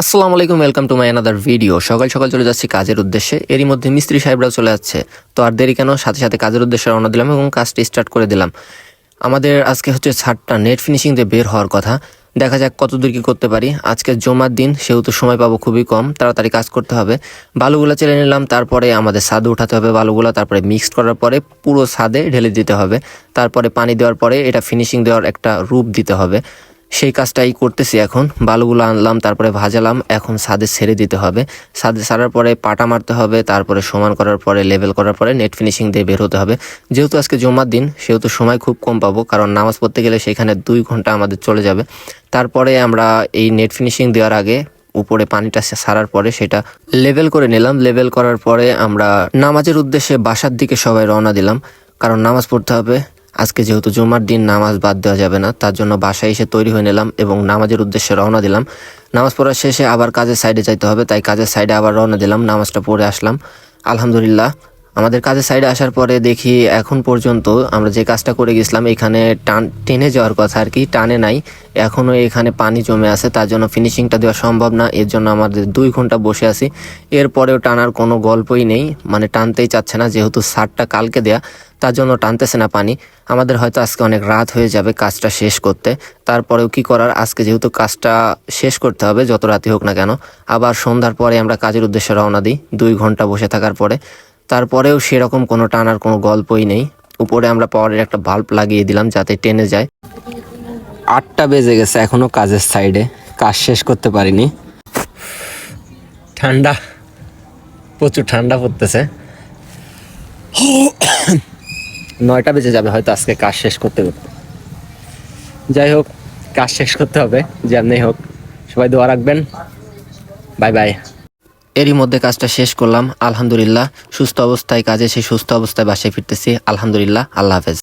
আসসালামু আলাইকুম, welcome to my another video. সকাল সকাল চলে যাচ্ছি কাজের উদ্দেশ্যে। এরই মধ্যে মিস্ত্রি সাহেবরাও চলে যাচ্ছে, তো আর দেরি কেন, সাথে সাথে কাজের উদ্দেশ্যে রওনা দিলাম এবং কাজটি স্টার্ট করে দিলাম। আমাদের আজকে হচ্ছে ছাদটা নেট ফিনিশিং দিয়ে বের হওয়ার কথা। দেখা যাক কতদূর কি করতে পারি। আজকে জুমার দিন, সেহেতু সময় পাবো খুবই কম, তাড়াতাড়ি কাজ করতে হবে। বালুগুলা চেলে নিলাম, তারপরে আমাদের ছাদে উঠাতে হবে বালুগুলা, তারপরে মিক্সড করার পরে পুরো ছাদে ঢেলে দিতে হবে। তারপরে পানি দেওয়ার পরে এটা ফিনিশিং দেওয়ার একটা রূপ দিতে হবে। সেই কাজটাই করতেছি এখন। বালুগুলো আনলাম, তারপরে ভাজালাম, এখন ছাদে ছেড়ে দিতে হবে। ছাদে ছাড়ার পরে পাটা মারতে হবে, তারপরে সমান করার পরে লেভেল করার পরে নেট ফিনিশিং দিয়ে বের হতে হবে। যেহেতু আজকে জুমার দিন, সেহেতু সময় খুব কম পাবো, কারণ নামাজ পড়তে গেলে সেখানে 2 ঘন্টা আমাদের চলে যাবে। তারপরে আমরা এই নেট ফিনিশিং দেওয়ার আগে উপরে পানিটা ছাড়ার পরে সেটা লেভেল করে নিলাম। লেভেল করার পরে আমরা নামাজের উদ্দেশ্যে বাসার দিকে সবাই রওনা দিলাম, কারণ নামাজ পড়তে হবে। আজকে যেহেতু জুমার দিন, নামাজ বাদ দেওয়া যাবে না, তার জন্য বাসায় এসে তৈরি হয়ে নিলাম এবং নামাজের উদ্দেশ্যে রওনা দিলাম। নামাজ পড়ার শেষে আবার কাজের সাইডে যাইতে হবে, তাই কাজের সাইডে আবার রওনা দিলাম। নামাজটা পড়ে আসলাম আলহামদুলিল্লাহ। আমাদের কাজের সাইডে আসার পরে দেখি এখন পর্যন্ত আমরা যে কাজটা করে গেছিলাম এখানে টেনে যাওয়ার কথা, আর কি টানে নাই, এখনও এখানে পানি জমে আছে, তার জন্য ফিনিশিংটা দেওয়া সম্ভব না। এর জন্য আমাদের 2 ঘন্টা বসে আছি। এরপরেও টানার কোনো গল্পই নেই, মানে টানতেই চাচ্ছে না। যেহেতু সারটা কালকে দেয়া, তার জন্য টানতেছে না পানি। আমাদের হয়তো আজকে অনেক রাত হয়ে যাবে কাজটা শেষ করতে। তারপরেও কি করার, আজকে যেহেতু কাজটা শেষ করতে হবে, যত রাতই হোক না কেন। আবার সন্ধ্যার পরে আমরা কাজের উদ্দেশ্যে রওনা দিই 2 ঘন্টা বসে থাকার পরে। তারপরেও সেরকম কোনো টানার কোনো গল্পই নেই। উপরে আমরা পাওয়ারের একটা বাল্ব লাগিয়ে দিলাম যাতে টেনে যায়। 8টা বেজে গেছে, এখনো কাজের সাইডে, কাজ শেষ করতে পারিনি। ঠান্ডা, প্রচুর ঠান্ডা পড়তেছে। 9টা বেজে যাবে হয়তো আজকে কাজ শেষ করতে করতে। যাই হোক, কাজ শেষ করতে হবে যেমনি হোক। সবাই দোয়া রাখবেন। Bye bye. এরই মধ্যে কাজটা শেষ করলাম আলহামদুলিল্লাহ। সুস্থ অবস্থায় কাজে, সেই সুস্থ অবস্থায় বাসায় ফিরতেছি আলহামদুলিল্লাহ। আল্লাহ হাফেজ।